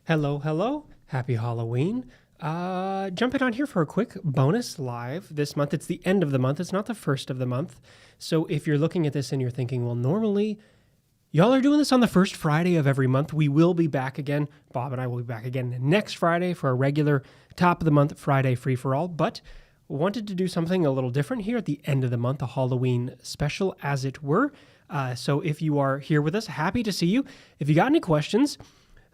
Hello, hello. Happy Halloween. Jumping on here for a quick bonus live this month. It's the end of the month. It's not the first of the month. So if you're looking at this and you're thinking, well, normally y'all are doing this on the first Friday of every month. We will be back again. Bob and I will be back again next Friday for a regular top of the month Friday free for all. But wanted to do something a little different here at the end of the month, a Halloween special, as it were. So if you are here with us, happy to see you. If you got any questions,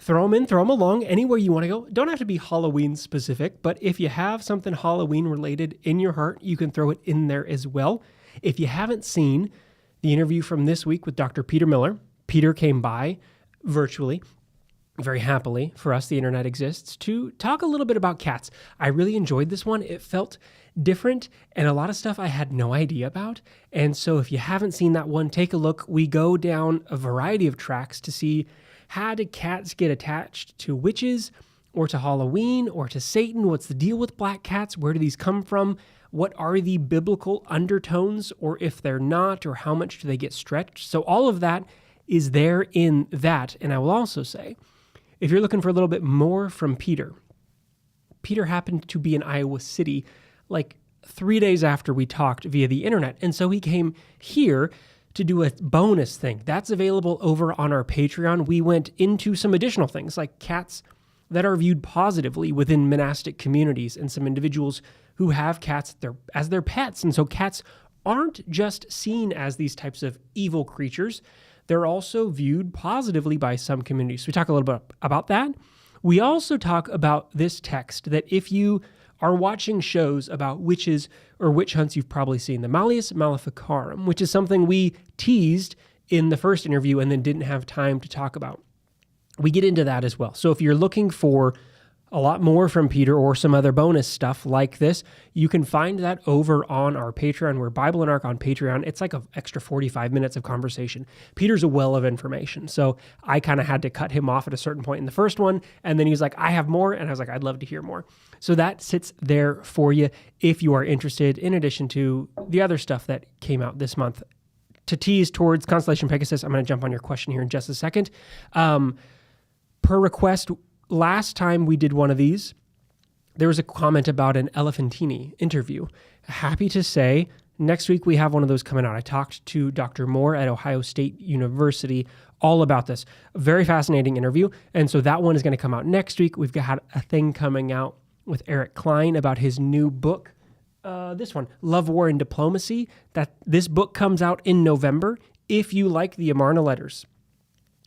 throw them in, throw them along anywhere you want to go. Don't have to be Halloween specific, but if you have something Halloween related in your heart, you can throw it in there as well. If you haven't seen the interview from this week with Dr. Peter Miller, Peter came by virtually, very happily for us, the internet exists, to talk a little bit about cats. I really enjoyed this one. It felt different and a lot of stuff I had no idea about. And so if you haven't seen that one, take a look. We go down a variety of tracks to see how did cats get attached to witches or to Halloween or to Satan? What's the deal with black cats? Where do these come from? What are the biblical undertones, or if they're not, or how much do they get stretched? So all of that is there in that. And I will also say, if you're looking for a little bit more from Peter, Peter happened to be in Iowa City like 3 days after we talked via the internet. And so he came here to do a bonus thing. That's available over on our Patreon. We went into some additional things like cats that are viewed positively within monastic communities and some individuals who have cats as their pets. And so cats aren't just seen as these types of evil creatures. They're also viewed positively by some communities. So we talk a little bit about that. We also talk about this text that if you are watching shows about witches or witch hunts, you've probably seen the Malleus Maleficarum, which is something we teased in the first interview and then didn't have time to talk about. We get into that as well. So if you're looking for a lot more from Peter or some other bonus stuff like this, you can find that over on our Patreon. We're Bible and Arc on Patreon. It's like an extra 45 minutes of conversation. Peter's a well of information. So I kind of had to cut him off at a certain point in the first one. And then he was like, I have more. And I was like, I'd love to hear more. So that sits there for you if you are interested, in addition to the other stuff that came out this month. To tease towards Constellation Pegasus, I'm going to jump on your question here in just a second. Per request, last time we did one of these, there was a comment about an Elephantini interview. Happy to say, next week we have one of those coming out. I talked to Dr. Moore at Ohio State University all about this. A very fascinating interview. And so that one is going to come out next week. We've got a thing coming out with Eric Cline about his new book. This one, Love, War, and Diplomacy. This book comes out in November. If you like the Amarna letters,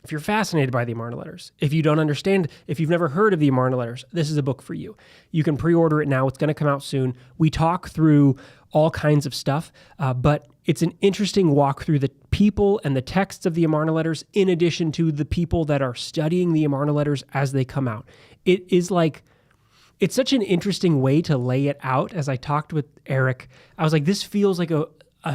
if you're fascinated by the Amarna letters, if you don't understand, if you've never heard of the Amarna letters, this is a book for you. You can pre-order it now. It's going to come out soon. We talk through all kinds of stuff, but it's an interesting walk through the people and the texts of the Amarna letters, in addition to the people that are studying the Amarna letters as they come out. It's such an interesting way to lay it out. As I talked with Eric, I was like, this feels like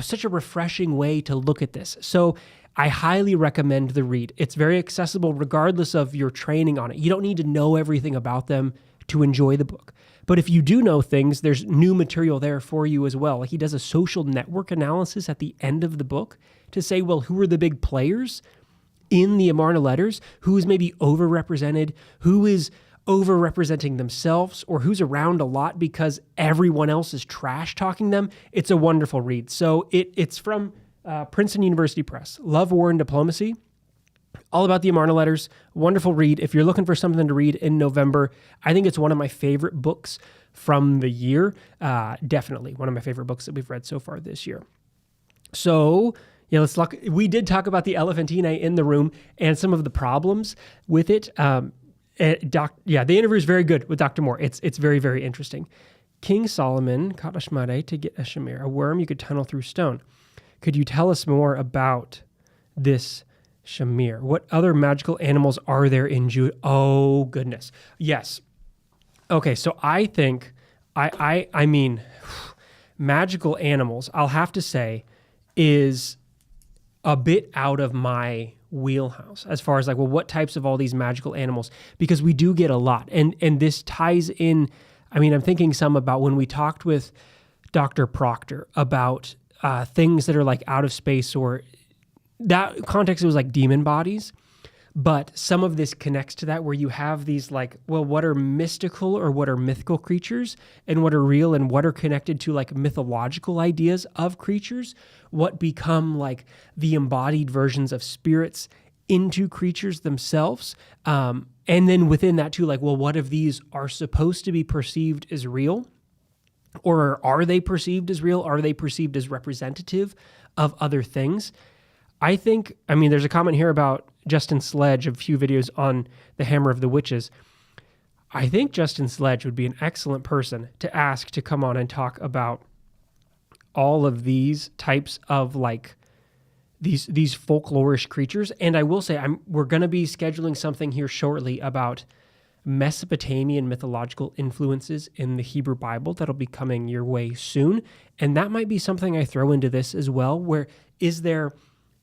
such a refreshing way to look at this. So I highly recommend the read. It's very accessible regardless of your training on it. You don't need to know everything about them to enjoy the book. But if you do know things, there's new material there for you as well. Like he does a social network analysis at the end of the book to say, well, who are the big players in the Amarna letters? Who is maybe overrepresented? Who is overrepresenting themselves, or who's around a lot because everyone else is trash talking them? It's a wonderful read. So it's from Princeton University Press, Love, War, and Diplomacy, all about the Amarna letters. Wonderful read. If you're looking for something to read in November, I think it's one of my favorite books from the year. Definitely one of my favorite books that we've read so far this year. So yeah, we did talk about the Elephantine in the room and some of the problems with it. The interview is very good with Dr. Moore. It's very, very interesting. King Solomon caught a shmare to get a shamir, a worm you could tunnel through stone. Could you tell us more about this shamir? What other magical animals are there in Judah? Oh, goodness. Yes. Okay, so I think, I mean, magical animals, I'll have to say, is a bit out of my wheelhouse as far as like, well, what types of all these magical animals? Because we do get a lot. And this ties in, I mean, I'm thinking some about when we talked with Dr. Proctor about things that are like out of space, or that context, it was like demon bodies. But some of this connects to that, where you have these like, well, what are mystical or what are mythical creatures, and what are real and what are connected to like mythological ideas of creatures, what become like the embodied versions of spirits into creatures themselves. And then within that too, like, well, what if these are supposed to be perceived as real? Or are they perceived as real? Are they perceived as representative of other things? I mean, there's a comment here about Justin Sledge, a few videos on the Hammer of the Witches. I think Justin Sledge would be an excellent person to ask to come on and talk about all of these types of like these folklorish creatures. And I will say we're going to be scheduling something here shortly about Mesopotamian mythological influences in the Hebrew Bible that'll be coming your way soon. And that might be something I throw into this as well, where is there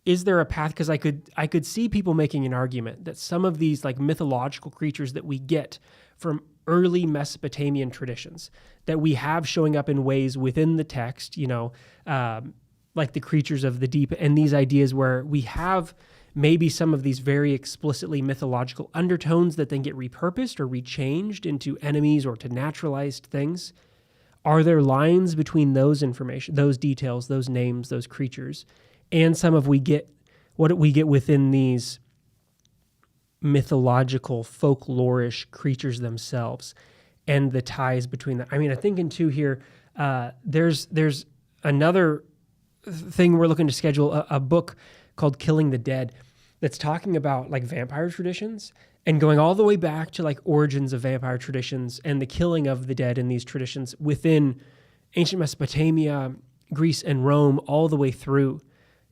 a path? Because I could see people making an argument that some of these like mythological creatures that we get from early Mesopotamian traditions that we have showing up in ways within the text, like the creatures of the deep, and these ideas where we have maybe some of these very explicitly mythological undertones that then get repurposed or rechanged into enemies or to naturalized things. Are there lines between those information, those details, those names, those creatures, and some of what we get within these mythological, folklorish creatures themselves, and the ties between them? I mean, I think in two here, there's another thing we're looking to schedule, a book called Killing the Dead, that's talking about like vampire traditions and going all the way back to like origins of vampire traditions and the killing of the dead in these traditions within ancient Mesopotamia, Greece, and Rome, all the way through,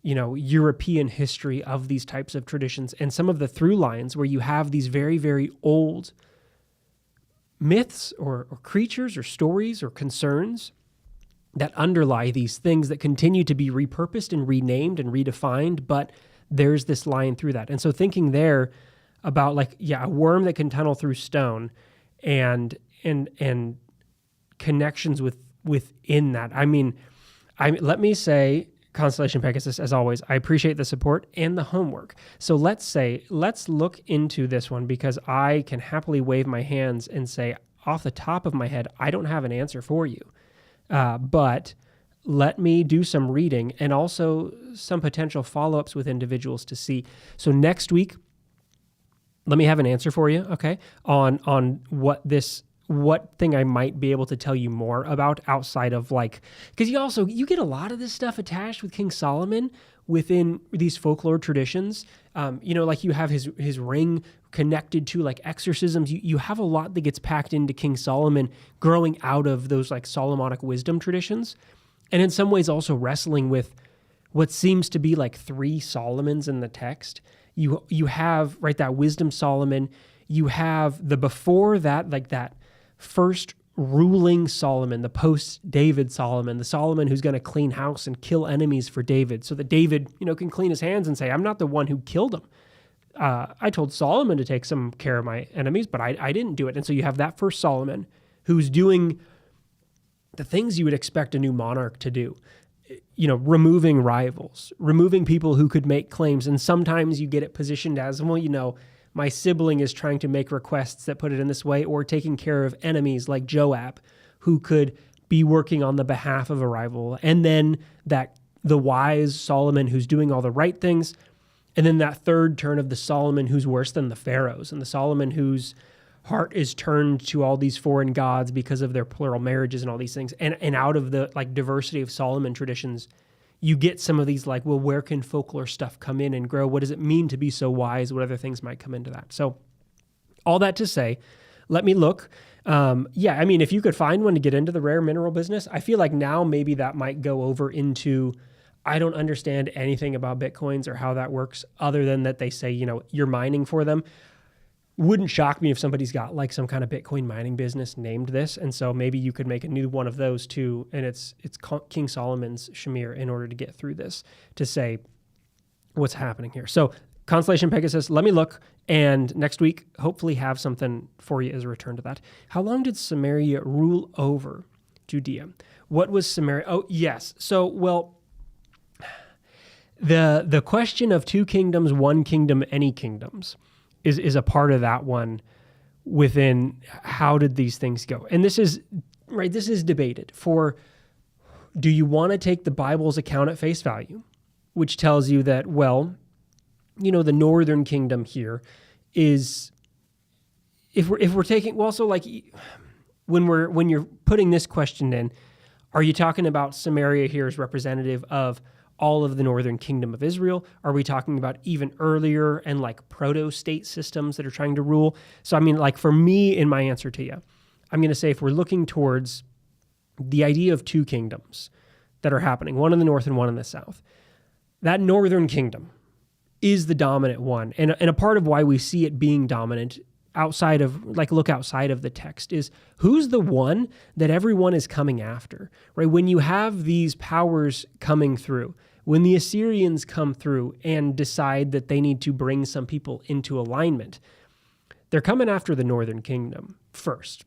European history of these types of traditions, and some of the through lines where you have these very, very old myths or creatures or stories or concerns that underlie these things that continue to be repurposed and renamed and redefined, but there's this line through that. And so thinking there about like, a worm that can tunnel through stone and connections within that. I mean, let me say, Constellation Pegasus, as always, I appreciate the support and the homework. So let's look into this one, because I can happily wave my hands and say, off the top of my head, I don't have an answer for you. But let me do some reading and also some potential follow-ups with individuals to see. So next week, let me have an answer for you, okay, on what thing I might be able to tell you more about outside of like, because you get a lot of this stuff attached with King Solomon within these folklore traditions. Like you have his ring connected to like exorcisms. You have a lot that gets packed into King Solomon growing out of those like Solomonic wisdom traditions. And in some ways also wrestling with what seems to be like three Solomons in the text. You have, right, that wisdom Solomon. You have the before that, like that first ruling Solomon, the post-David Solomon, the Solomon who's going to clean house and kill enemies for David so that David, can clean his hands and say, I'm not the one who killed him. I told Solomon to take some care of my enemies, but I didn't do it. And so you have that first Solomon who's doing the things you would expect a new monarch to do, removing rivals, removing people who could make claims. And sometimes you get it positioned as, well, my sibling is trying to make requests that put it in this way, or taking care of enemies like Joab, who could be working on the behalf of a rival. And then the wise Solomon who's doing all the right things. And then that third turn of the Solomon who's worse than the pharaohs, and the Solomon whose heart is turned to all these foreign gods because of their plural marriages and all these things. And out of the like diversity of Solomon traditions, you get some of these like, well, where can folklore stuff come in and grow? What does it mean to be so wise? What other things might come into that? So all that to say, let me look. If you could find one to get into the rare mineral business, I feel like now maybe that might go over into, I don't understand anything about Bitcoins or how that works other than that they say, you're mining for them. Wouldn't shock me if somebody's got like some kind of Bitcoin mining business named this. And so maybe you could make a new one of those too. And it's King Solomon's Shamir in order to get through this, to say what's happening here. So Constellation Pegasus, let me look. And next week, hopefully have something for you as a return to that. How long did Samaria rule over Judea? What was Samaria? Oh, yes. So, well, the question of two kingdoms, one kingdom, any kingdoms, is a part of that one within how did these things go. And this is debated for, do you want to take the Bible's account at face value, which tells you that, well, the northern kingdom here is, if we're taking, well, so like when you're putting this question in, are you talking about Samaria here as representative of all of the northern kingdom of Israel? Are we talking about even earlier and like proto-state systems that are trying to rule? So I mean, like for me, in my answer to you, I'm going to say if we're looking towards the idea of two kingdoms that are happening, one in the north and one in the south, that northern kingdom is the dominant one. And a part of why we see it being dominant outside of, look outside of the text, is who's the one that everyone is coming after, right? When you have these powers coming through, when the Assyrians come through and decide that they need to bring some people into alignment, they're coming after the northern kingdom first.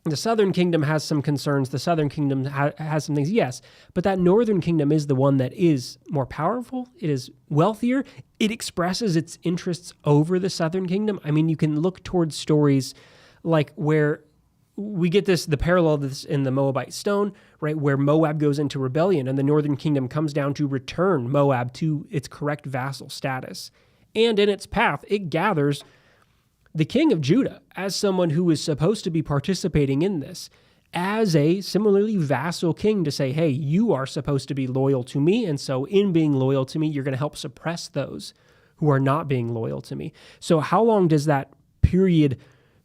The southern kingdom has some concerns. The southern kingdom has some things, yes, but that northern kingdom is the one that is more powerful. It is wealthier. It expresses its interests over the southern kingdom. I mean, you can look towards stories like where we get the parallel of this in the Moabite stone, right, where Moab goes into rebellion and the northern kingdom comes down to return Moab to its correct vassal status. And in its path, it gathers the king of Judah as someone who is supposed to be participating in this, as a similarly vassal king, to say, hey, you are supposed to be loyal to me, and so in being loyal to me, you're going to help suppress those who are not being loyal to me. So how long does that period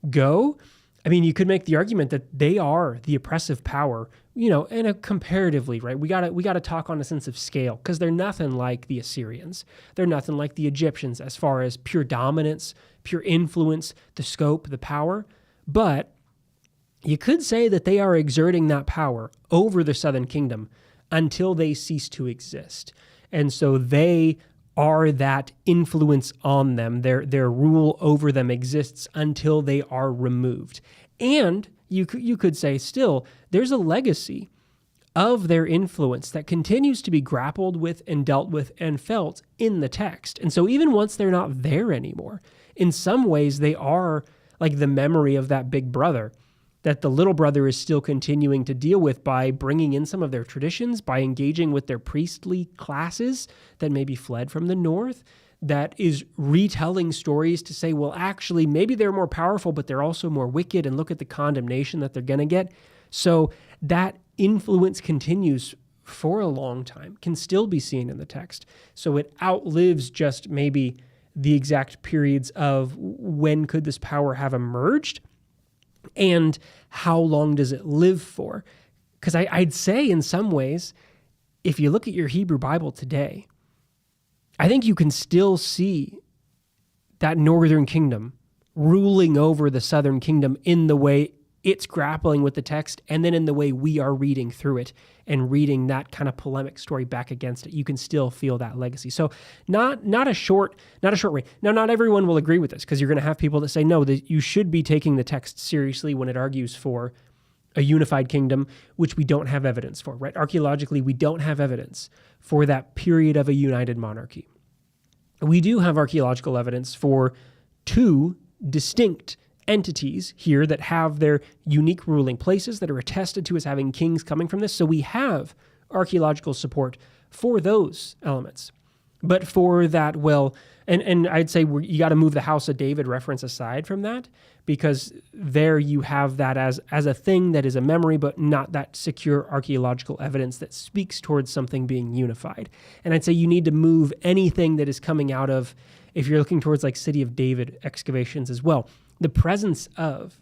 go? I mean, you could make the argument that they are the oppressive power, and a comparatively, right? We got to talk on a sense of scale, because they're nothing like the Assyrians. They're nothing like the Egyptians as far as pure dominance, pure influence, the scope, the power. But you could say that they are exerting that power over the southern kingdom until they cease to exist. And so they are that influence on them. Their rule over them exists until they are removed. And you could say still, there's a legacy of their influence that continues to be grappled with and dealt with and felt in the text. And so even once they're not there anymore, in some ways they are like the memory of that big brother that the little brother is still continuing to deal with by bringing in some of their traditions, by engaging with their priestly classes that maybe fled from the north, that is retelling stories to say, well, actually, maybe they're more powerful, but they're also more wicked, and look at the condemnation that they're going to get. So that influence continues for a long time, can still be seen in the text. So it outlives just maybe the exact periods of when could this power have emerged and how long does it live for. Because I'd say in some ways, if you look at your Hebrew Bible today, I think you can still see that northern kingdom ruling over the southern kingdom in the way it's grappling with the text, and then in the way we are reading through it and reading that kind of polemic story back against it. You can still feel that legacy. So not a short way. Now, not everyone will agree with this, because you're going to have people that say, no, that you should be taking the text seriously when it argues for a unified kingdom, which we don't have evidence for, right? Archaeologically, we don't have evidence for that period of a united monarchy. We do have archaeological evidence for two distinct entities here that have their unique ruling places that are attested to as having kings coming from this. So we have archaeological support for those elements. But for that, well, and I'd say you got to move the House of David reference aside from that, because there you have that as a thing that is a memory, but not that secure archaeological evidence that speaks towards something being unified. And I'd say you need to move anything that is coming out of, if you're looking towards like City of David excavations as well, the presence of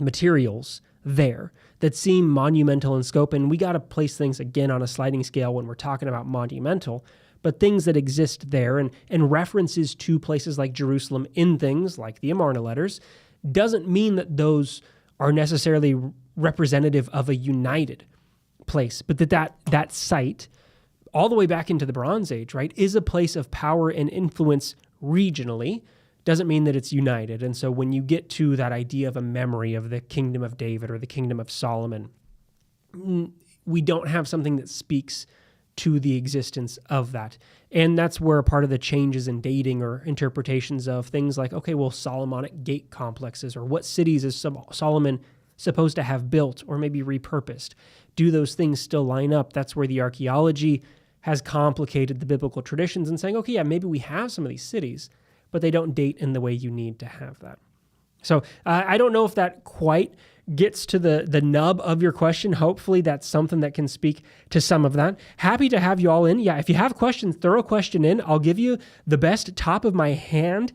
materials there that seem monumental in scope. And we got to place things again on a sliding scale when we're talking about monumental, but things that exist there and references to places like Jerusalem in things like the Amarna letters doesn't mean that those are necessarily representative of a united place, but that site all the way back into the Bronze Age, right, is a place of power and influence regionally. Doesn't mean that it's united. And so when you get to that idea of a memory of the kingdom of David or the kingdom of Solomon, we don't have something that speaks to the existence of that. And that's where part of the changes in dating or interpretations of things like, okay, well, Solomonic gate complexes, or what cities is Solomon supposed to have built or maybe repurposed? Do those things still line up? That's where the archaeology has complicated the biblical traditions and saying, okay, yeah, maybe we have some of these cities, but they don't date in the way you need to have that. So I don't know if that quite gets to the nub of your question. Hopefully that's something that can speak to some of that. Happy to have you all in. Yeah, if you have questions, throw a question in. I'll give you the best top of my head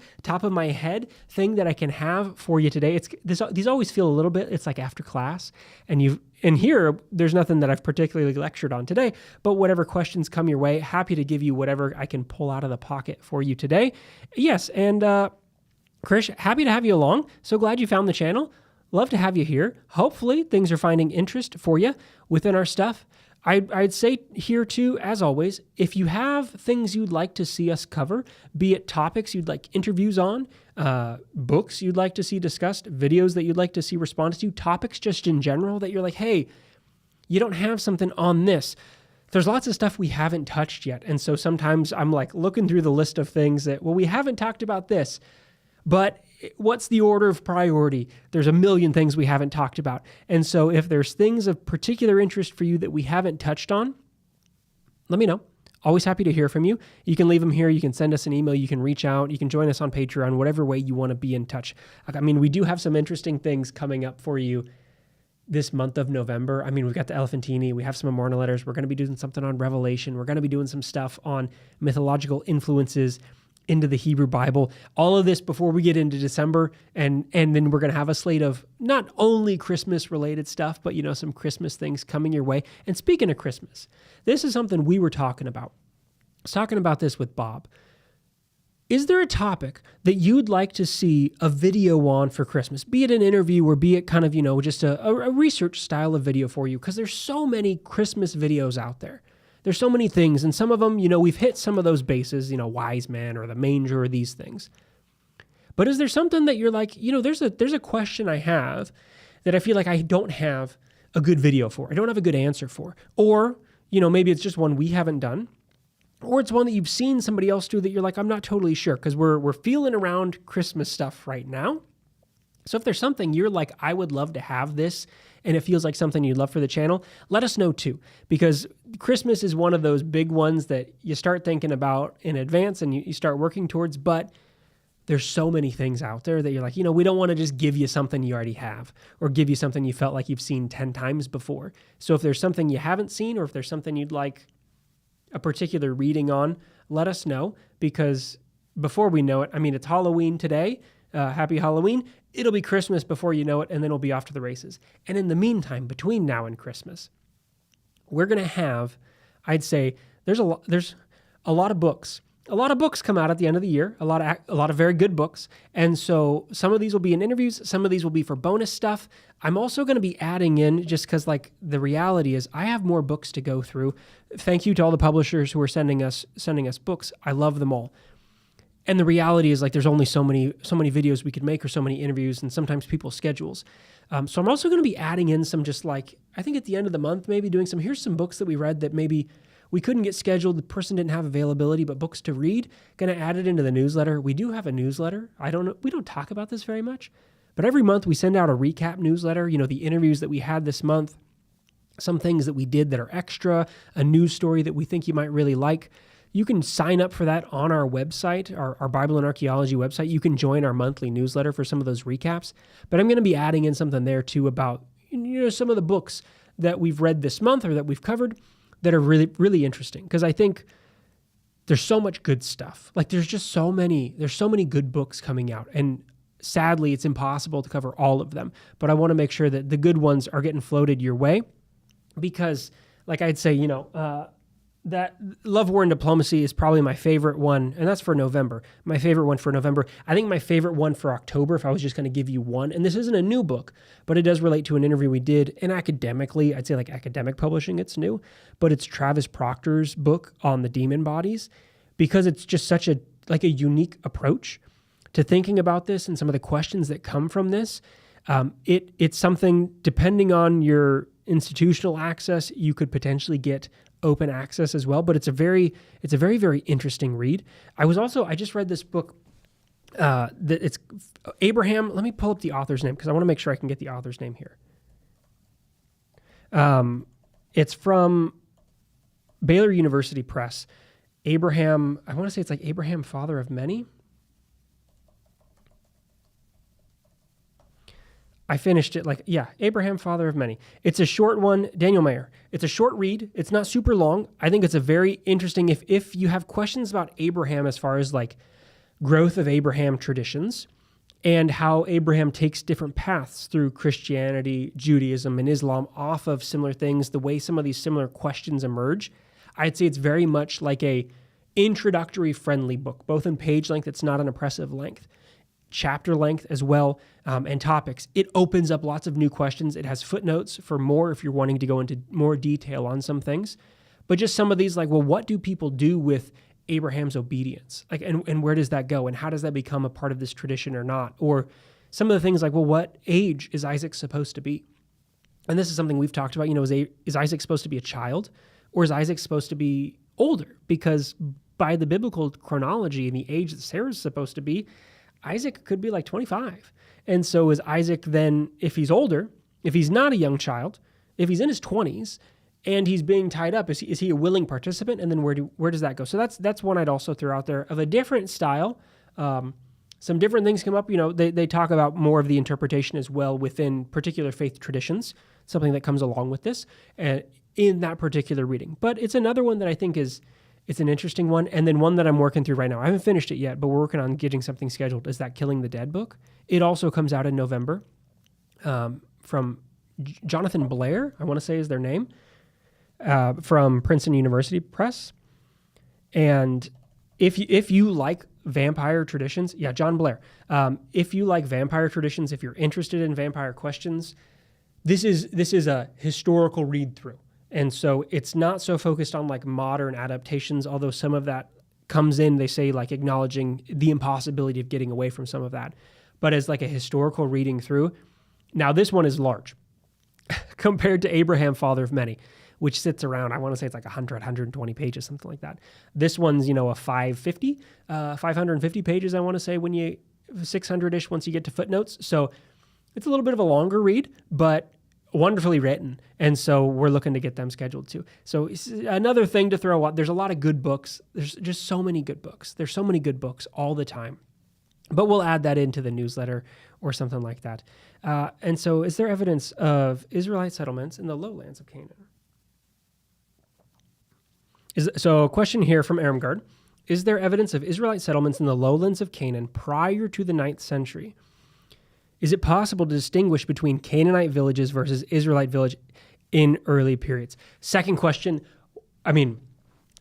thing that I can have for you today. These always feel a little bit, it's like after class, and here, there's nothing that I've particularly lectured on today, but whatever questions come your way, happy to give you whatever I can pull out of the pocket for you today. Yes, and Krish, happy to have you along. So glad you found the channel. Love to have you here. Hopefully things are finding interest for you within our stuff. I'd say here too, as always, if you have things you'd like to see us cover, be it topics you'd like interviews on, books you'd like to see discussed, videos that you'd like to see responses to, topics just in general that you're like, hey, you don't have something on this. There's lots of stuff we haven't touched yet. And so sometimes I'm like looking through the list of things that, well, we haven't talked about this. But what's the order of priority? There's a million things we haven't talked about. And so if there's things of particular interest for you that we haven't touched on, let me know. Always happy to hear from you. You can leave them here. You can send us an email. You can reach out. You can join us on Patreon, whatever way you want to be in touch. I mean, we do have some interesting things coming up for you this month of November. I mean, we've got the Elephantini. We have some Amarna letters. We're going to be doing something on Revelation. We're going to be doing some stuff on mythological influences into the Hebrew Bible. All of this before we get into December, and then we're going to have a slate of not only Christmas related stuff, but some Christmas things coming your way. And speaking of Christmas, this is something we were talking about. I was talking about this with Bob. Is there a topic that you'd like to see a video on for Christmas? Be it an interview or be it kind of, just a research style of video for you, because there's so many Christmas videos out there. There's so many things, and some of them, we've hit some of those bases, wise man or the manger or these things. But is there something that you're like, there's a question I have that I feel like I don't have a good video for. I don't have a good answer for. Or, maybe it's just one we haven't done. Or it's one that you've seen somebody else do that you're like, I'm not totally sure, because we're feeling around Christmas stuff right now. So if there's something you're like, I would love to have this, and it feels like something you'd love for the channel, let us know too. Because Christmas is one of those big ones that you start thinking about in advance and you start working towards, but there's so many things out there that you're like, we don't want to just give you something you already have or give you something you felt like you've seen 10 times before. So if there's something you haven't seen, or if there's something you'd like a particular reading on, let us know, because before we know it, it's Halloween today. Happy Halloween. It'll be Christmas before you know it, and then we'll be off to the races. And in the meantime, between now and Christmas, we're going to have, I'd say, there's a lot of books. A lot of books come out at the end of the year, a lot of very good books. And so some of these will be in interviews, some of these will be for bonus stuff. I'm also going to be adding in, just because the reality is I have more books to go through. Thank you to all the publishers who are sending us books. I love them all. And the reality is there's only so many videos we could make, or so many interviews, and sometimes people's schedules. So I'm also going to be adding in some I think at the end of the month, maybe doing here's some books that we read that maybe we couldn't get scheduled. The person didn't have availability, but books to read. Going to add it into the newsletter. We do have a newsletter. We don't talk about this very much, but every month we send out a recap newsletter, the interviews that we had this month, some things that we did that are extra, a news story that we think you might really like. You can sign up for that on our website, our Bible and Archaeology website. You can join our monthly newsletter for some of those recaps. But I'm going to be adding in something there too about some of the books that we've read this month or that we've covered that are really, really interesting. Because I think there's so much good stuff. There's so many good books coming out. And sadly, it's impossible to cover all of them. But I want to make sure that the good ones are getting floated your way. Because I'd say, that Love, War, and Diplomacy is probably my favorite one, and that's for November. My favorite one for November. I think my favorite one for October, if I was just going to give you one, and this isn't a new book, but it does relate to an interview we did, and academically, I'd say academic publishing, it's new, but it's Travis Proctor's book on the demon bodies, because it's just such a unique approach to thinking about this and some of the questions that come from this. It's something, depending on your institutional access, you could potentially get open access as well, but it's a very, very interesting read. I just read this book that it's Abraham. Let me pull up the author's name because I want to make sure I can get the author's name here. It's from Baylor University Press. Abraham, I want to say it's like Abraham, father of many. I finished it Abraham, father of many. It's a short one, Daniel Maier. It's a short read. It's not super long. I think it's a very interesting, if you have questions about Abraham as far as like growth of Abraham traditions and how Abraham takes different paths through Christianity, Judaism, and Islam off of similar things, the way some of these similar questions emerge, I'd say it's very much like a introductory friendly book, both in page length, it's not an oppressive length, chapter length as well, and topics. It opens up lots of new questions. It has footnotes for more if you're wanting to go into more detail on some things. But just some of these, like, well, what do people do with Abraham's obedience? Like, and where does that go? And how does that become a part of this tradition or not? Or some of the things like, well, what age is Isaac supposed to be? And this is something we've talked about, is Isaac supposed to be a child or is Isaac supposed to be older? Because by the biblical chronology and the age that Sarah's supposed to be, Isaac could be like 25. And so is Isaac then, if he's older, if he's not a young child, if he's in his 20s and he's being tied up, is he a willing participant? And then where does that go? So that's one I'd also throw out there of a different style. Some different things come up. They talk about more of the interpretation as well within particular faith traditions, something that comes along with this in that particular reading. But it's another one that I think it's an interesting one, and then one that I'm working through right now. I haven't finished it yet, but we're working on getting something scheduled, is that Killing the Dead book. It also comes out in November from Jonathan Blair, I want to say is their name, from Princeton University Press. And if you like vampire traditions, John Blair. If you like vampire traditions, if you're interested in vampire questions, this is a historical read-through. And so it's not so focused on like modern adaptations, although some of that comes in, they say, like acknowledging the impossibility of getting away from some of that. But as like a historical reading through. Now this one is large compared to Abraham, father of many, which sits around, I want to say it's like 120 pages, something like that. This one's, a 550 pages, I want to say, 600-ish once you get to footnotes. So it's a little bit of a longer read, but wonderfully written. And so we're looking to get them scheduled too. So another thing to throw out, there's a lot of good books. There's just so many good books. There's so many good books all the time. But we'll add that into the newsletter or something like that. And so is there evidence of Israelite settlements in the lowlands of Canaan? So a question here from Aramgard. Is there evidence of Israelite settlements in the lowlands of Canaan prior to the 9th century? Is it possible to distinguish between Canaanite villages versus Israelite village in early periods? Second question,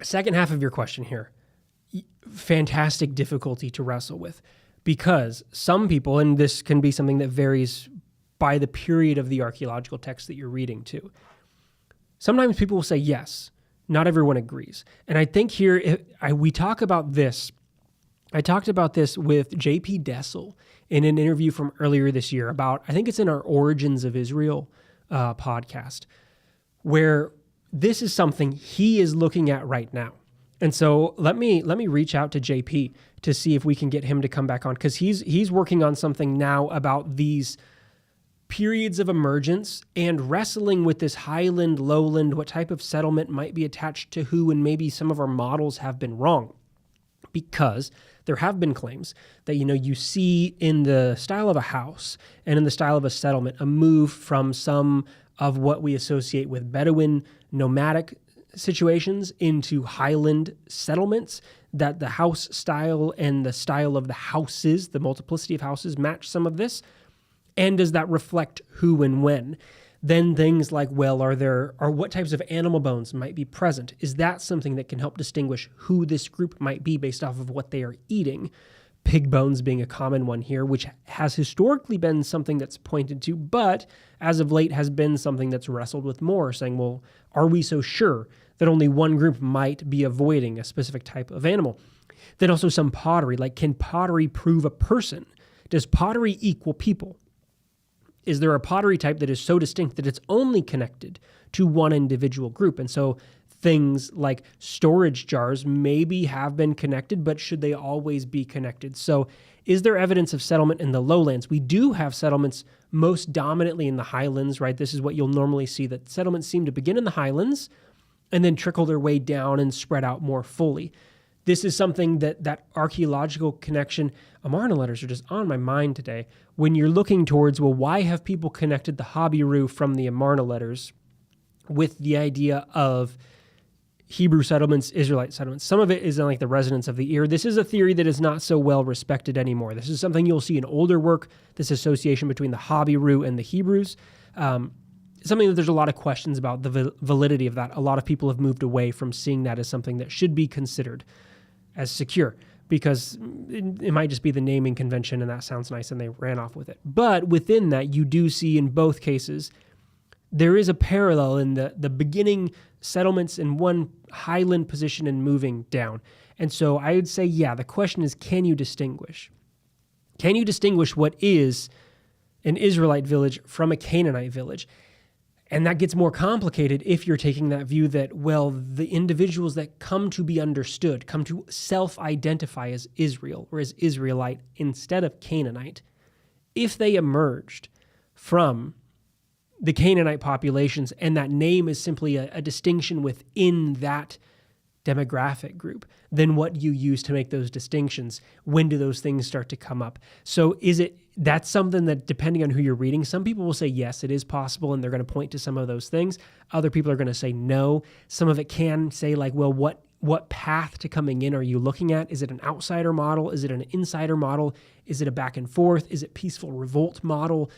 second half of your question here, fantastic difficulty to wrestle with, because some people, and this can be something that varies by the period of the archaeological text that you're reading too. Sometimes people will say yes, not everyone agrees. And I think here, we talk about this. I talked about this with J.P. Dessel in an interview from earlier this year about, I think it's in our Origins of Israel podcast, where this is something he is looking at right now. And so let me reach out to JP to see if we can get him to come back on, because he's working on something now about these periods of emergence and wrestling with this highland, lowland, what type of settlement might be attached to who, and maybe some of our models have been wrong. Because there have been claims that, you see in the style of a house and in the style of a settlement, a move from some of what we associate with Bedouin nomadic situations into highland settlements, that the house style and the style of the houses, the multiplicity of houses, match some of this. And does that reflect who and when? Then things like, well, are what types of animal bones might be present? Is that something that can help distinguish who this group might be based off of what they are eating? Pig bones being a common one here, which has historically been something that's pointed to, but as of late has been something that's wrestled with more, saying, well, are we so sure that only one group might be avoiding a specific type of animal? Then also some pottery, like, can pottery prove a person? Does pottery equal people? Is there a pottery type that is so distinct that it's only connected to one individual group? And so things like storage jars maybe have been connected, but should they always be connected? So is there evidence of settlement in the lowlands? We do have settlements most dominantly in the highlands, right? This is what you'll normally see, that settlements seem to begin in the highlands and then trickle their way down and spread out more fully. This is something that archaeological connection, Amarna letters are just on my mind today. When you're looking towards, well, why have people connected the Habiru from the Amarna letters with the idea of Hebrew settlements, Israelite settlements? Some of it is in like the resonance of the ear. This is a theory that is not so well respected anymore. This is something you'll see in older work, this association between the Habiru and the Hebrews. Something that there's a lot of questions about the validity of that. A lot of people have moved away from seeing that as something that should be considered as secure, because it might just be the naming convention and that sounds nice and they ran off with it. But within that, you do see in both cases, there is a parallel in the beginning settlements in one highland position and moving down. And so I would say, yeah, the question is, can you distinguish? Can you distinguish what is an Israelite village from a Canaanite village? And that gets more complicated if you're taking that view that, well, the individuals that come to be understood, come to self-identify as Israel or as Israelite instead of Canaanite, if they emerged from the Canaanite populations and that name is simply a distinction within that demographic group, then what you use to make those distinctions, when do those things start to come up? So that's something that, depending on who you're reading, some people will say, yes, it is possible, and they're going to point to some of those things. Other people are going to say no. Some of it can say like, well, what path to coming in are you looking at? Is it an outsider model? Is it an insider model? Is it a back and forth? Is it peaceful revolt model?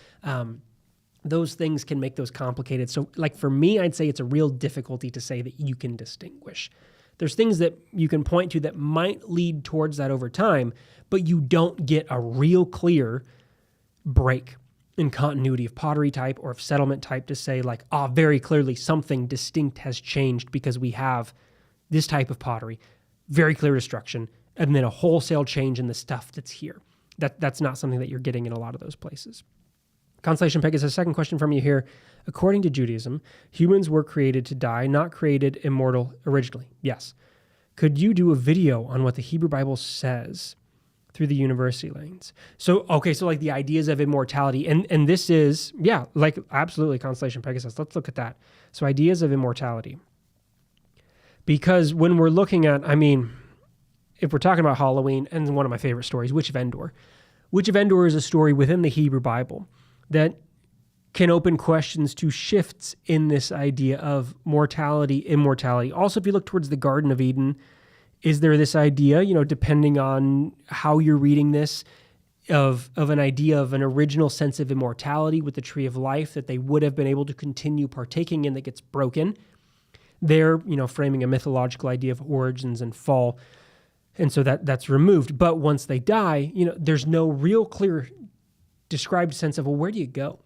Those things can make those complicated. So like for me, I'd say it's a real difficulty to say that you can distinguish. There's things that you can point to that might lead towards that over time, but you don't get a real clear break in continuity of pottery type or of settlement type to say like, very clearly something distinct has changed because we have this type of pottery, very clear destruction, and then a wholesale change in the stuff that's here. That's not something that you're getting in a lot of those places. Constellation Pegasus, second question from you here. According to Judaism, humans were created to die, not created immortal originally. Yes. Could you do a video on what the Hebrew Bible says through the university lanes? So like the ideas of immortality, and this is, yeah, like absolutely, Constellation Pegasus. Let's look at that. So ideas of immortality. Because when we're looking at, if we're talking about Halloween, and one of my favorite stories, Witch of Endor. Witch of Endor is a story within the Hebrew Bible that can open questions to shifts in this idea of mortality, immortality. Also, if you look towards the Garden of Eden, is there this idea, depending on how you're reading this, of an idea of an original sense of immortality with the tree of life that they would have been able to continue partaking in that gets broken? They're, framing a mythological idea of origins and fall. And so that's removed. But once they die, there's no real clear described sense of, well, where do you go?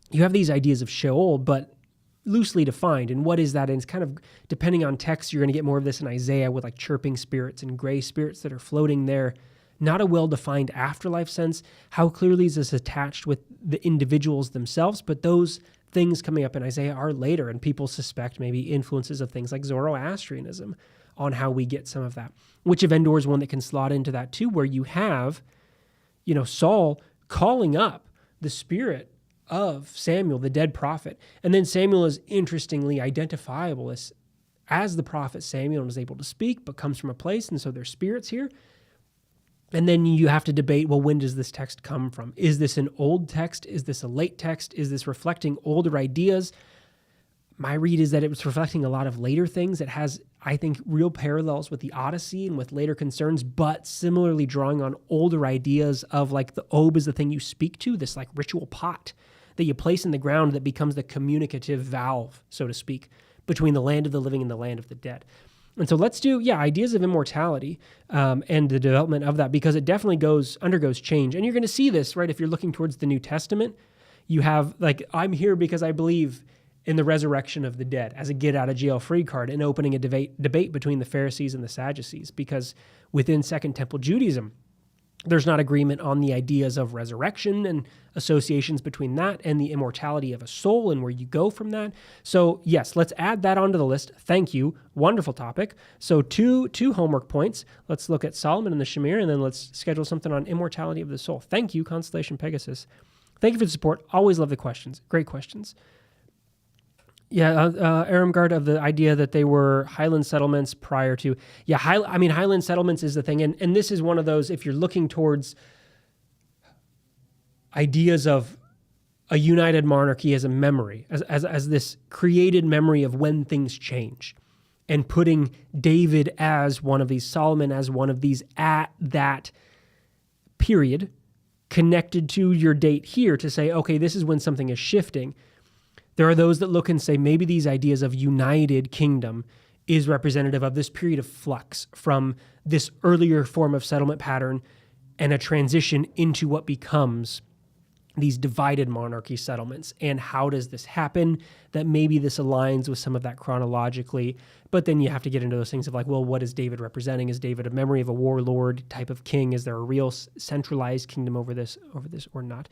You have these ideas of Sheol, but loosely defined. And what is that? And it's kind of, depending on text, you're going to get more of this in Isaiah with like chirping spirits and gray spirits that are floating there. Not a well-defined afterlife sense. How clearly is this attached with the individuals themselves? But those things coming up in Isaiah are later, and people suspect maybe influences of things like Zoroastrianism on how we get some of that. Witch of Endor is one that can slot into that too, where you have, Saul calling up the spirit of Samuel, the dead prophet. And then Samuel is interestingly identifiable as the prophet Samuel and is able to speak, but comes from a place, and so there's spirits here. And then you have to debate, well, when does this text come from? Is this an old text? Is this a late text? Is this reflecting older ideas? My read is that it was reflecting a lot of later things. It has, I think, real parallels with the Odyssey and with later concerns, but similarly drawing on older ideas of like the Ob is the thing you speak to, this like ritual pot that you place in the ground that becomes the communicative valve, so to speak, between the land of the living and the land of the dead. And so let's do, ideas of immortality and the development of that, because it definitely undergoes change. And you're going to see this, right? If you're looking towards the New Testament, you have like, I'm here because I believe in the resurrection of the dead as a get out of jail free card, and opening a debate between the Pharisees and the Sadducees, because within Second Temple Judaism, There's not agreement on the ideas of resurrection and associations between that and the immortality of a soul and where you go from that. So yes, let's add that onto the list. Thank you. Wonderful topic. So two homework points. Let's look at Solomon and the Shamir, and then let's schedule something on immortality of the soul. Thank you, Constellation Pegasus. Thank you for the support. Always love the questions. Great questions. Yeah, Aramgard, of the idea that they were highland settlements prior to... Yeah, highland settlements is the thing. And this is one of those, if you're looking towards ideas of a united monarchy as a memory, as this created memory of when things change, and putting David as one of these, Solomon as one of these at that period, connected to your date here to say, okay, this is when something is shifting. There are those that look and say maybe these ideas of united kingdom is representative of this period of flux from this earlier form of settlement pattern and a transition into what becomes these divided monarchy settlements. And how does this happen? That maybe this aligns with some of that chronologically, but then you have to get into those things of like, well, what is David representing? Is David a memory of a warlord type of king? Is there a real centralized kingdom over this or not?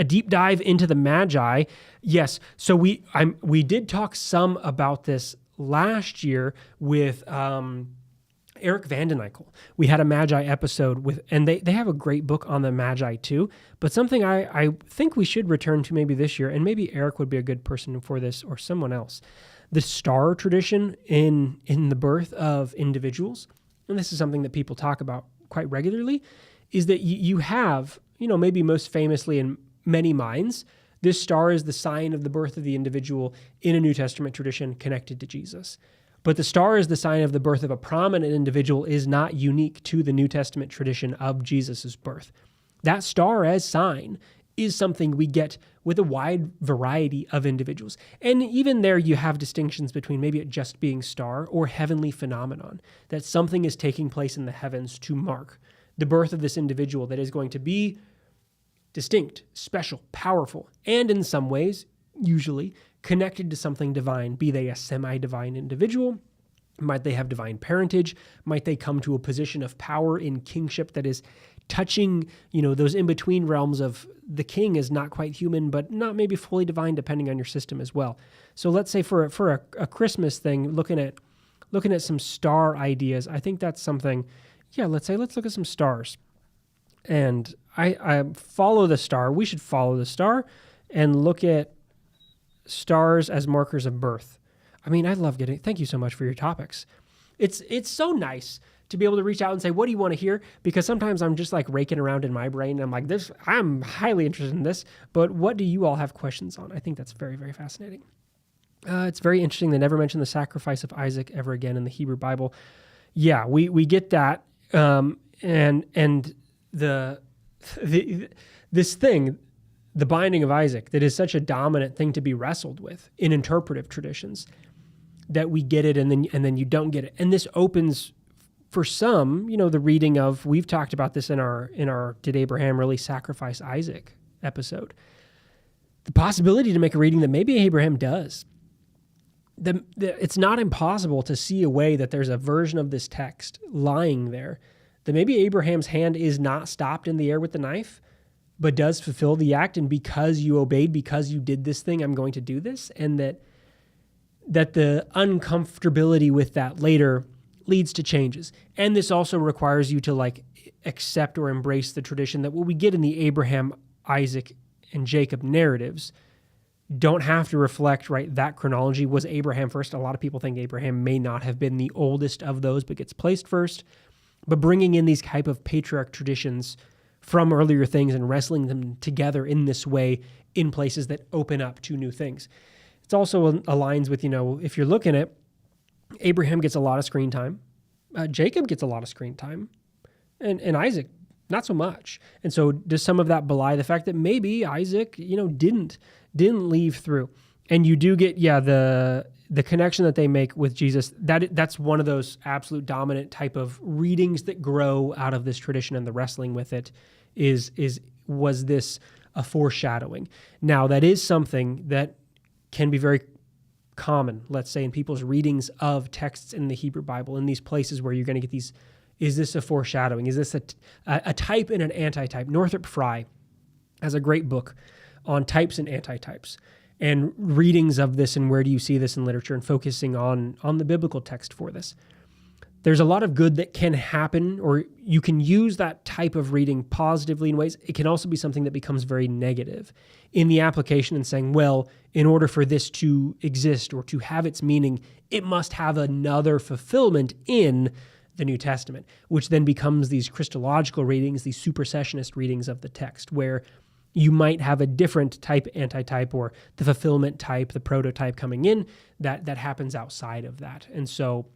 A deep dive into the Magi. Yes. So we did talk some about this last year with Eric Vanden Eykel. We had a Magi episode with, and they have a great book on the Magi too, but something I think we should return to maybe this year, and maybe Eric would be a good person for this or someone else. The star tradition in the birth of individuals, and this is something that people talk about quite regularly, is that you have, maybe most famously in many minds, this star is the sign of the birth of the individual in a New Testament tradition connected to Jesus. But the star is the sign of the birth of a prominent individual is not unique to the New Testament tradition of Jesus's birth. That star as sign is something we get with a wide variety of individuals. And even there you have distinctions between maybe it just being star or heavenly phenomenon, that something is taking place in the heavens to mark the birth of this individual that is going to be distinct, special, powerful, and in some ways, usually, connected to something divine, be they a semi-divine individual, might they have divine parentage, might they come to a position of power in kingship that is touching, those in-between realms of the king is not quite human, but not maybe fully divine, depending on your system as well. So let's say for a Christmas thing, looking at some star ideas, I think that's something, let's look at some stars. And I follow the star. We should follow the star and look at stars as markers of birth. I mean, I love thank you so much for your topics. It's so nice to be able to reach out and say, what do you want to hear? Because sometimes I'm just like raking around in my brain and I'm like, I'm highly interested in this, but what do you all have questions on? I think that's very, very fascinating. It's very interesting. They never mention the sacrifice of Isaac ever again in the Hebrew Bible. Yeah, we get that. And this thing, the binding of Isaac, that is such a dominant thing to be wrestled with in interpretive traditions, that we get it and then you don't get it. And this opens for some, the reading of, we've talked about this in our Did Abraham Really Sacrifice Isaac episode, the possibility to make a reading that maybe Abraham does. It's not impossible to see a way that there's a version of this text lying there, that maybe Abraham's hand is not stopped in the air with the knife, but does fulfill the act. And because you obeyed, because you did this thing, I'm going to do this. And that the uncomfortability with that later leads to changes. And this also requires you to accept or embrace the tradition that what we get in the Abraham, Isaac, and Jacob narratives don't have to reflect, that chronology. Was Abraham first? A lot of people think Abraham may not have been the oldest of those, but gets placed first. But bringing in these type of patriarch traditions from earlier things and wrestling them together in this way in places that open up to new things. It also aligns with, if you're looking at Abraham gets a lot of screen time, Jacob gets a lot of screen time, and Isaac, not so much. And so does some of that belie the fact that maybe Isaac, didn't leave through? And you do get, the connection that they make with Jesus, that's one of those absolute dominant type of readings that grow out of this tradition, and the wrestling with it was this a foreshadowing? Now, that is something that can be very common, let's say, in people's readings of texts in the Hebrew Bible, in these places where you're going to get these Is this a foreshadowing? Is this a type and an antitype? Northrop Frye has a great book on types and antitypes and readings of this and where do you see this in literature and focusing on the biblical text for this. There's a lot of good that can happen, or you can use that type of reading positively in ways. It can also be something that becomes very negative in the application and saying, well, in order for this to exist or to have its meaning, it must have another fulfillment in the New Testament, which then becomes these Christological readings, these supersessionist readings of the text, where you might have a different type, antitype, or the fulfillment type, the prototype coming in that happens outside of that. And so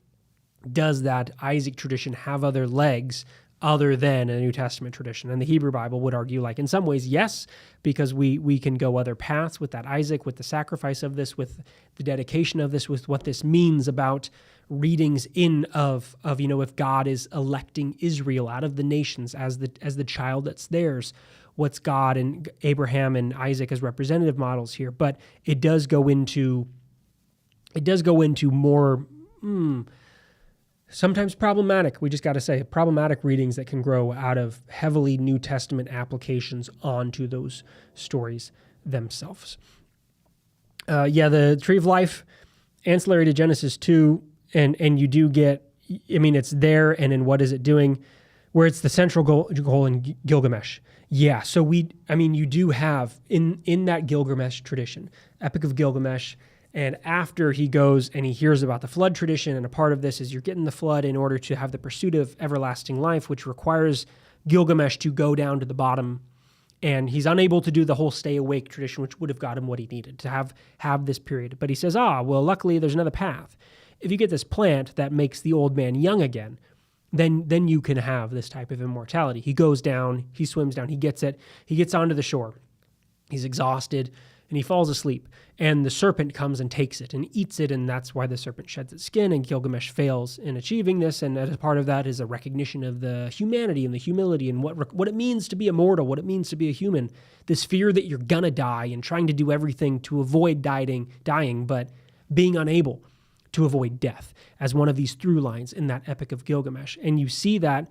does that Isaac tradition have other legs other than a New Testament tradition? And the Hebrew Bible would argue, like, in some ways, yes, because we can go other paths with that Isaac, with the sacrifice of this, with the dedication of this, with what this means about readings of if God is electing Israel out of the nations as the child that's theirs, what's God and Abraham and Isaac as representative models here. But it does go into more sometimes problematic, we just got to say, problematic readings that can grow out of heavily New Testament applications onto those stories themselves. The Tree of Life, ancillary to Genesis 2, and you do get, it's there, and in what is it doing, where it's the central goal in Gilgamesh. Yeah, so you do have, in that Gilgamesh tradition, Epic of Gilgamesh, and after he goes and he hears about the flood tradition, and a part of this is you're getting the flood in order to have the pursuit of everlasting life, which requires Gilgamesh to go down to the bottom, and he's unable to do the whole stay awake tradition, which would have got him what he needed to have this period. But he says, luckily there's another path. If you get this plant that makes the old man young again, then you can have this type of immortality. He goes down, he swims down, he gets it, he gets onto the shore. He's exhausted, and he falls asleep. And the serpent comes and takes it and eats it, and that's why the serpent sheds its skin, and Gilgamesh fails in achieving this. And as part of that is a recognition of the humanity and the humility and what it means to be immortal, what it means to be a human, this fear that you're gonna die and trying to do everything to avoid dying, but being unable to avoid death as one of these through lines in that Epic of Gilgamesh. And you see that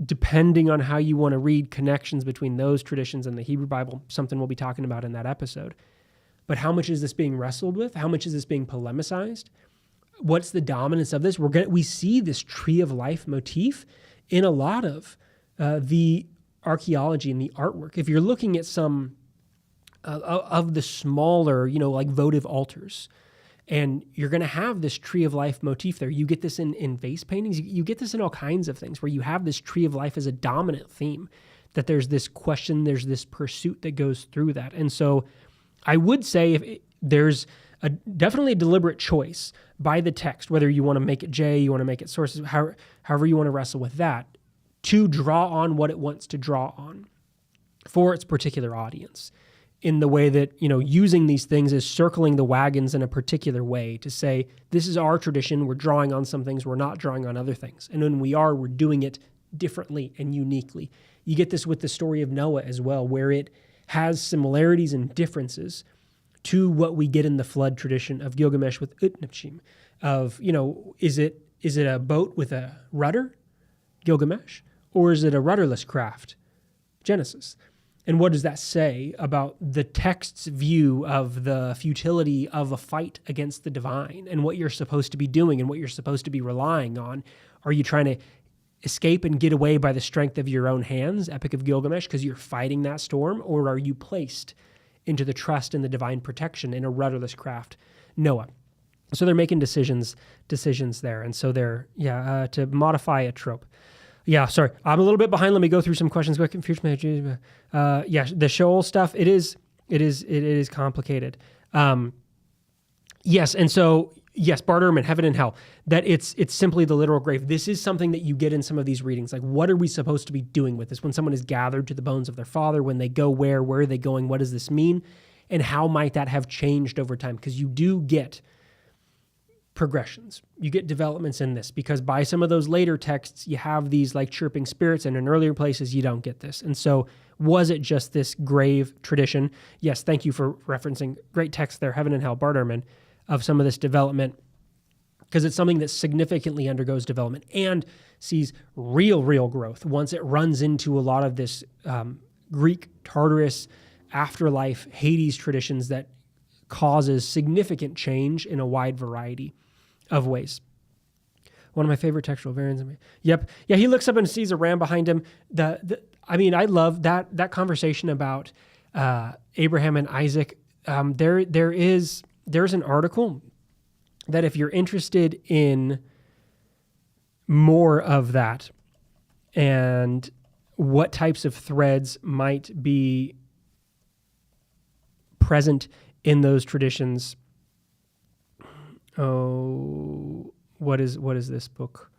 depending on how you want to read connections between those traditions and the Hebrew Bible, something we'll be talking about in that episode. But how much is this being wrestled with? How much is this being polemicized? What's the dominance of this? We see this tree of life motif in a lot of the archaeology and the artwork. If you're looking at some of the smaller, like votive altars, and you're going to have this tree of life motif there. You get this in vase paintings. You get this in all kinds of things where you have this tree of life as a dominant theme, that there's this question, there's this pursuit that goes through that. And so I would say there's definitely a deliberate choice by the text, whether you want to make it J, you want to make it sources, however you want to wrestle with that, to draw on what it wants to draw on for its particular audience, in the way that, using these things is circling the wagons in a particular way to say, this is our tradition, we're drawing on some things, we're not drawing on other things. And when we're doing it differently and uniquely. You get this with the story of Noah as well, where it has similarities and differences to what we get in the flood tradition of Gilgamesh with Utnapishtim. Is it a boat with a rudder, Gilgamesh, or is it a rudderless craft, Genesis? And what does that say about the text's view of the futility of a fight against the divine and what you're supposed to be doing and what you're supposed to be relying on? Are you trying to escape and get away by the strength of your own hands, Epic of Gilgamesh, because you're fighting that storm? Or are you placed into the trust in the divine protection in a rudderless craft, Noah? So they're making decisions there. And so they're, to modify a trope. Yeah, sorry, I'm a little bit behind. Let me go through some questions quick. The Sheol stuff, it is complicated. Yes, and so yes, barterment, heaven and hell. That it's simply the literal grave. This is something that you get in some of these readings. Like, what are we supposed to be doing with this? When someone is gathered to the bones of their father, when they go where are they going? What does this mean? And how might that have changed over time? Because you do get progressions. You get developments in this, because by some of those later texts, you have these like chirping spirits, and in earlier places, you don't get this. And so was it just this grave tradition? Yes, thank you for referencing great text there, heaven and hell, Barterman, of some of this development, because it's something that significantly undergoes development. And sees real growth once it runs into a lot of this Greek, Tartarus, afterlife, Hades traditions that causes significant change in a wide variety of ways. One of my favorite textual variants. Yep. Yeah, he looks up and sees a ram behind him. I love that conversation about Abraham and Isaac. There's an article that if you're interested in more of that and what types of threads might be present in those traditions. Oh, what is this book?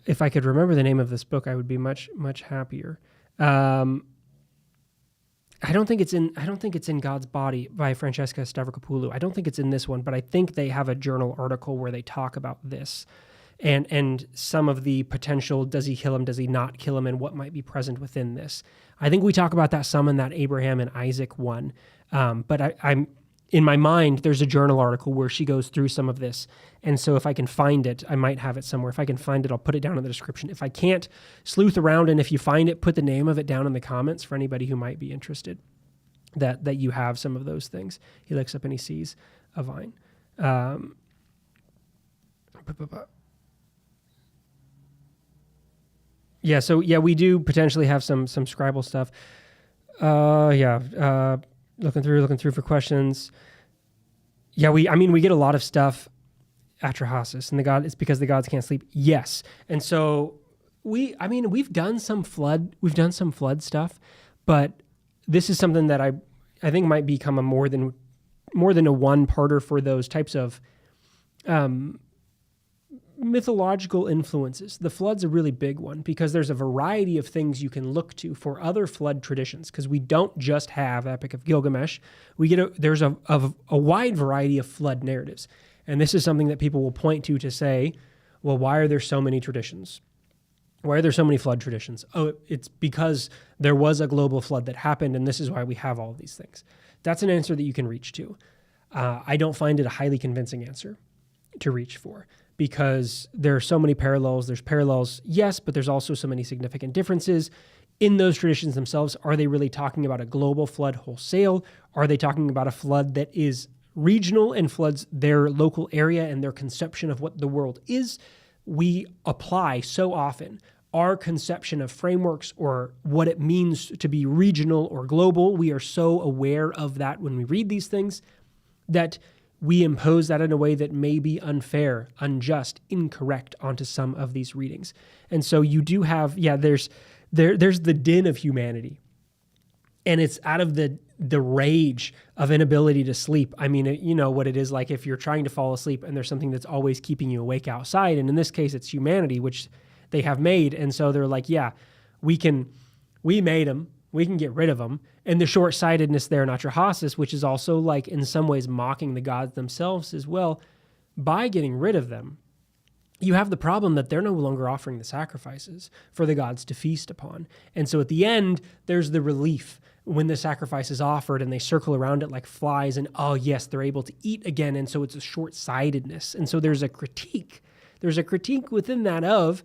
If I could remember the name of this book, I would be much happier. I don't think it's in God's Body by Francesca Stavrakopoulou. I don't think it's in this one, but I think they have a journal article where they talk about this and some of the potential, does he kill him, does he not kill him, and what might be present within this. I think we talk about that some in that Abraham and Isaac one. But I'm in my mind, there's a journal article where she goes through some of this. And so if I can find it, I might have it somewhere. If I can find it, I'll put it down in the description. If I can't, sleuth around, and if you find it, put the name of it down in the comments for anybody who might be interested that you have some of those things. He looks up and he sees a vine. Yeah, so yeah, we do potentially have some scribal stuff. Looking through for questions. Yeah, we get a lot of stuff Atrahasis, and it's because the gods can't sleep. Yes. And so we've done some flood stuff, but this is something that I think might become a more than a one-parter for those types of mythological influences. The flood's a really big one because there's a variety of things you can look to for other flood traditions, because we don't just have Epic of Gilgamesh. There's a wide variety of flood narratives. And this is something that people will point to say, well, why are there so many traditions? Why are there so many flood traditions? Oh, it's because there was a global flood that happened, and this is why we have all of these things. That's an answer that you can reach to. I don't find it a highly convincing answer to reach for, because there are so many parallels. There's parallels, yes, but there's also so many significant differences in those traditions themselves. Are they really talking about a global flood wholesale? Are they talking about a flood that is regional and floods their local area and their conception of what the world is? We apply so often our conception of frameworks or what it means to be regional or global. We are so aware of that when we read these things that we impose that in a way that may be unfair, unjust, incorrect onto some of these readings. And so you do have, there's the din of humanity. And it's out of the rage of inability to sleep. I mean, you know what it is like if you're trying to fall asleep and there's something that's always keeping you awake outside. And in this case, it's humanity, which they have made. And so they're like, yeah, we made them. We can get rid of them. And the short-sightedness there in Atrahasis, which is also like in some ways mocking the gods themselves as well, by getting rid of them, you have the problem that they're no longer offering the sacrifices for the gods to feast upon. And so at the end, there's the relief when the sacrifice is offered and they circle around it like flies and, oh yes, they're able to eat again. And so it's a short-sightedness. And so there's a critique. There's a critique within that of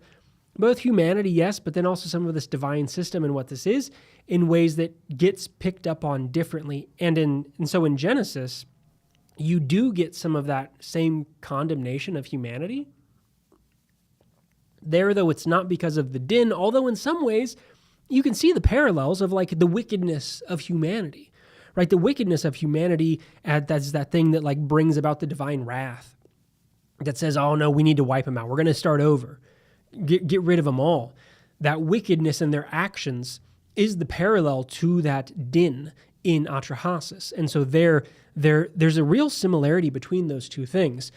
both humanity, yes, but then also some of this divine system and what this is in ways that gets picked up on differently. And so in Genesis, you do get some of that same condemnation of humanity. There, though, it's not because of the din, although in some ways you can see the parallels of like the wickedness of humanity, right? The wickedness of humanity, that's that thing that like brings about the divine wrath that says, oh no, we need to wipe them out. We're going to start over, get rid of them all. That wickedness in their actions is the parallel to that din in Atrahasis. And so there's a real similarity between those two things.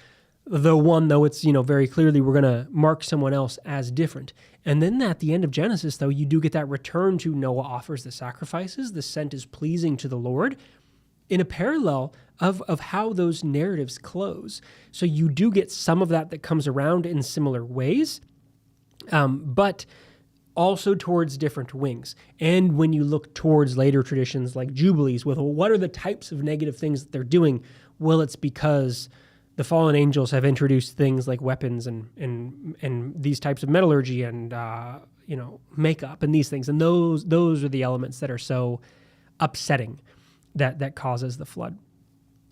Though it's, very clearly we're going to mark someone else as different. And then at the end of Genesis, though, you do get that return to Noah offers the sacrifices. The scent is pleasing to the Lord in a parallel of how those narratives close. So you do get some of that comes around in similar ways, but also towards different wings. And when you look towards later traditions like Jubilees, what are the types of negative things that they're doing? Well, it's because the fallen angels have introduced things like weapons and these types of metallurgy and makeup and these things, and those are the elements that are so upsetting that causes the flood.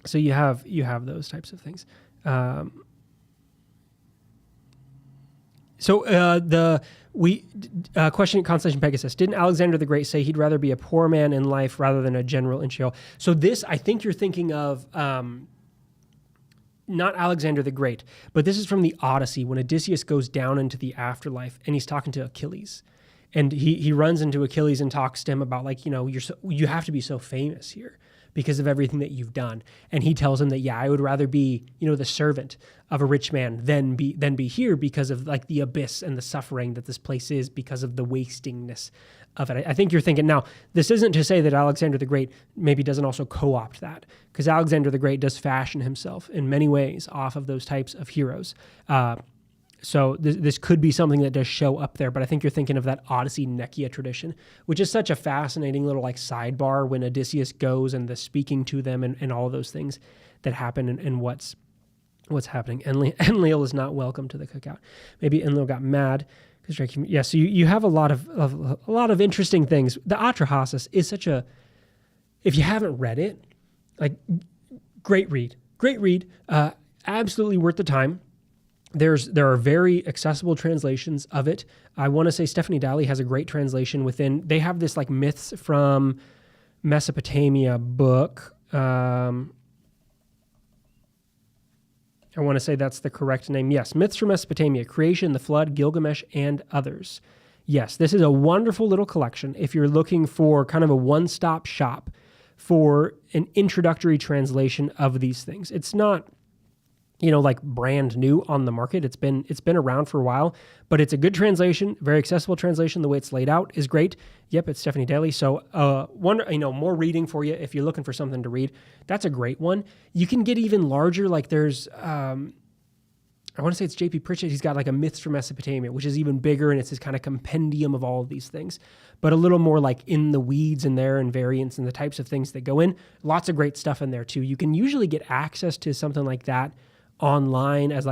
So you have those types of things. Question Constellation Pegasus. Didn't Alexander the Great say he'd rather be a poor man in life rather than a general in Sheol? So this, I think you're thinking of not Alexander the Great, but this is from the Odyssey when Odysseus goes down into the afterlife and he's talking to Achilles. And he runs into Achilles and talks to him about you have to be so famous here because of everything that you've done. And he tells him that, I would rather be, the servant of a rich man than be here because of like the abyss and the suffering that this place is because of the wastingness of it. I think you're thinking, now, this isn't to say that Alexander the Great maybe doesn't also co-opt that, because Alexander the Great does fashion himself in many ways off of those types of heroes. So this could be something that does show up there, but I think you're thinking of that Odyssey Nekia tradition, which is such a fascinating little like sidebar when Odysseus goes and the speaking to them and all of those things that happen and what's happening. Enlil is not welcome to the cookout. Maybe Enlil got mad. So you have a lot of interesting things. The Atrahasis is such a, if you haven't read it, like great read, absolutely worth the time. There are very accessible translations of it. I want to say Stephanie Dalley has a great translation within. They have this like myths from Mesopotamia book. I want to say that's the correct name. Yes, Myths from Mesopotamia, Creation, the Flood, Gilgamesh, and Others. Yes, this is a wonderful little collection if you're looking for kind of a one-stop shop for an introductory translation of these things. It's not like brand new on the market. It's been around for a while, but it's a good translation, very accessible translation. The way it's laid out is great. Yep, it's Stephanie Dalley. So more reading for you if you're looking for something to read. That's a great one. You can get even larger. Like there's, I want to say it's J.P. Pritchett. He's got like a Myths from Mesopotamia, which is even bigger, and it's this kind of compendium of all of these things, but a little more like in the weeds in there and variants and the types of things that go in. Lots of great stuff in there too. You can usually get access to something like that online as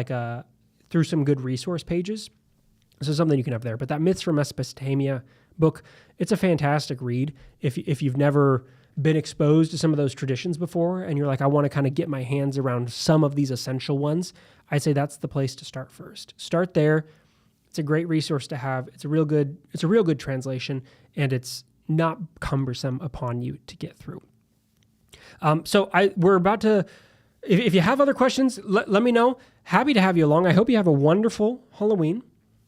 through some good resource pages. So something you can have there. But that Myths from Mesopotamia book, it's a fantastic read. If you've never been exposed to some of those traditions before and you're like, I want to kind of get my hands around some of these essential ones, I'd say that's the place to start first. Start there. It's a great resource to have. It's a real good translation, and it's not cumbersome upon you to get through. We're about to, if you have other questions, let me know. Happy to have you along. I hope you have a wonderful Halloween.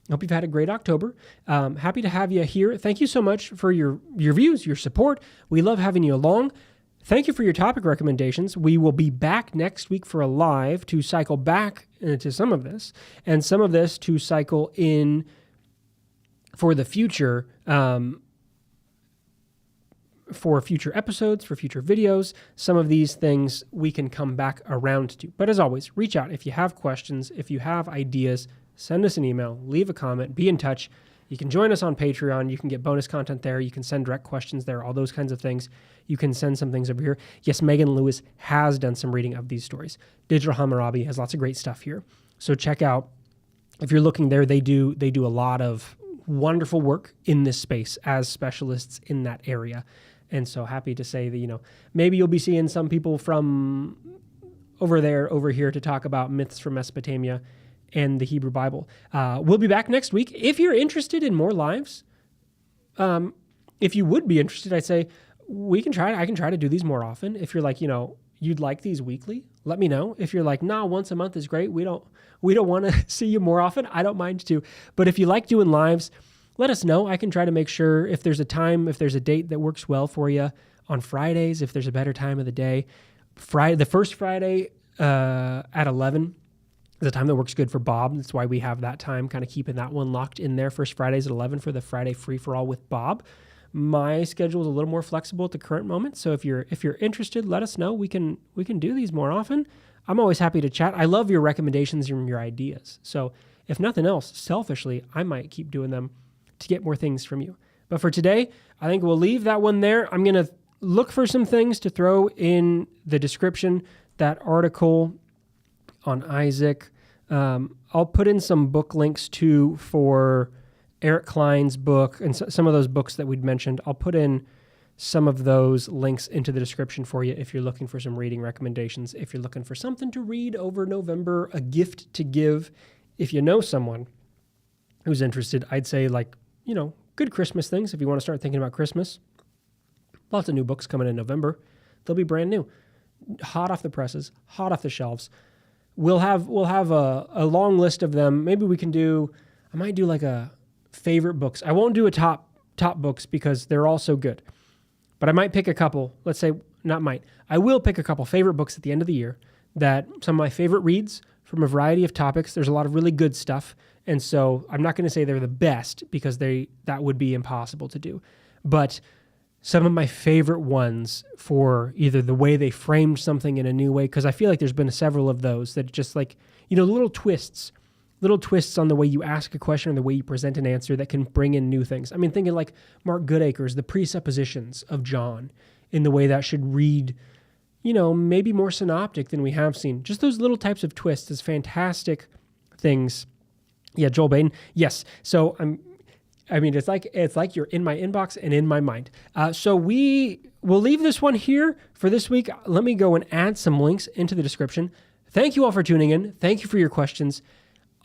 I hope you've had a great October. Happy to have you here. Thank you so much for your views, your support. We love having you along. Thank you for your topic recommendations. We will be back next week for a live to cycle back into some of this, and some of this to cycle in for the future, for future episodes, for future videos. Some of these things we can come back around to. But as always, reach out if you have questions, if you have ideas. Send us an email, leave a comment, be in touch. You can join us on Patreon. You can get bonus content there. You can send direct questions there, all those kinds of things. You can send some things over here. Yes, Megan Lewis has done some reading of these stories. Digital Hammurabi has lots of great stuff here. So check out, if you're looking there, they do a lot of wonderful work in this space as specialists in that area. And so happy to say that, maybe you'll be seeing some people from over here to talk about Myths from Mesopotamia and the Hebrew Bible. We'll be back next week. If you're interested in more lives, if you would be interested, I'd say I can try to do these more often. If you're like, you'd like these weekly, let me know. If you're like, nah, once a month is great. We don't want to see you more often. I don't mind too. But if you like doing lives, let us know. I can try to make sure if there's a time, if there's a date that works well for you on Fridays, if there's a better time of the day. The first Friday at 11 is a time that works good for Bob. That's why we have that time, kind of keeping that one locked in there. First Fridays at 11 for the Friday free-for-all with Bob. My schedule is a little more flexible at the current moment, so if you're interested, let us know. We can do these more often. I'm always happy to chat. I love your recommendations and your ideas. So if nothing else, selfishly, I might keep doing them to get more things from you. But for today, I think we'll leave that one there. I'm going to look for some things to throw in the description. That article on Isaac. I'll put in some book links too for Eric Cline's book and some of those books that we'd mentioned. I'll put in some of those links into the description for you if you're looking for some reading recommendations, if you're looking for something to read over November, a gift to give. If you know someone who's interested, I'd say good Christmas things if you want to start thinking about Christmas. Lots of new books coming in November. They'll be brand new, hot off the presses, hot off the shelves. We'll have a long list of them. Maybe I might do like a favorite books. I won't do a top books because they're all so good. But I might pick a couple, I will pick a couple favorite books at the end of the year that some of my favorite reads from a variety of topics. There's a lot of really good stuff. And so I'm not going to say they're the best because that would be impossible to do. But some of my favorite ones for either the way they framed something in a new way, because I feel like there's been several of those that just little twists on the way you ask a question or the way you present an answer that can bring in new things. I mean, thinking like Mark Goodacre's The Presuppositions of John in the way that should read, maybe more synoptic than we have seen. Just those little types of twists is fantastic things. Yeah, Joel Baden. Yes. So it's like you're in my inbox and in my mind. So we will leave this one here for this week. Let me go and add some links into the description. Thank you all for tuning in. Thank you for your questions.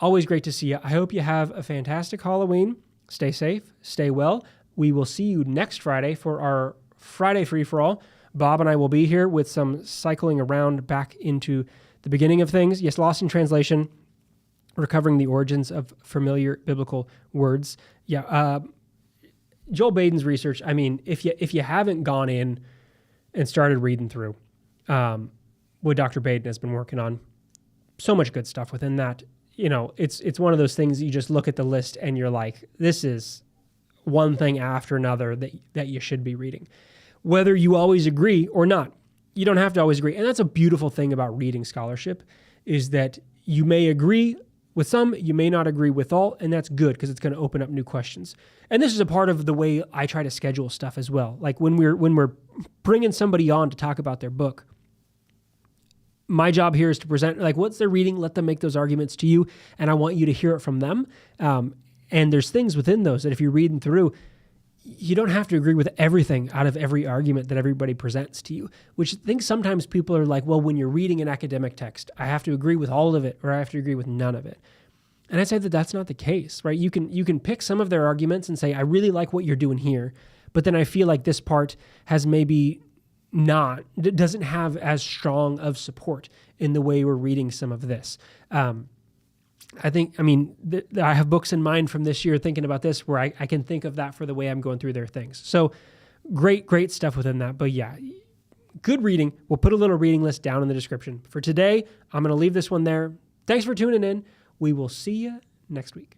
Always great to see you. I hope you have a fantastic Halloween. Stay safe, stay well. We will see you next Friday for our Friday free-for-all. Bob and I will be here with some cycling around back into the beginning of things. Yes, Lost in Translation, recovering the origins of familiar biblical words. Yeah, Joel Baden's research, if you haven't gone in and started reading through what Dr. Baden has been working on, so much good stuff within that. It's one of those things you just look at the list and you're like, this is one thing after another that you should be reading. Whether you always agree or not, you don't have to always agree. And that's a beautiful thing about reading scholarship is that you may agree with some, you may not agree with all, and that's good because it's going to open up new questions. And this is a part of the way I try to schedule stuff as well. Like when we're bringing somebody on to talk about their book, my job here is to present, what's their reading, let them make those arguments to you, and I want you to hear it from them. And there's things within those that if you're reading through, you don't have to agree with everything out of every argument that everybody presents to you, which I think sometimes people are like, well, when you're reading an academic text, I have to agree with all of it or I have to agree with none of it. And I say that that's not the case, right? You can pick some of their arguments and say, I really like what you're doing here, but then I feel like this part has maybe doesn't have as strong of support in the way we're reading some of this. I have books in mind from this year thinking about this where I can think of that for the way I'm going through their things. So great stuff within that. But yeah, good reading. We'll put a little reading list down in the description. For today, I'm going to leave this one there. Thanks for tuning in. We will see you next week.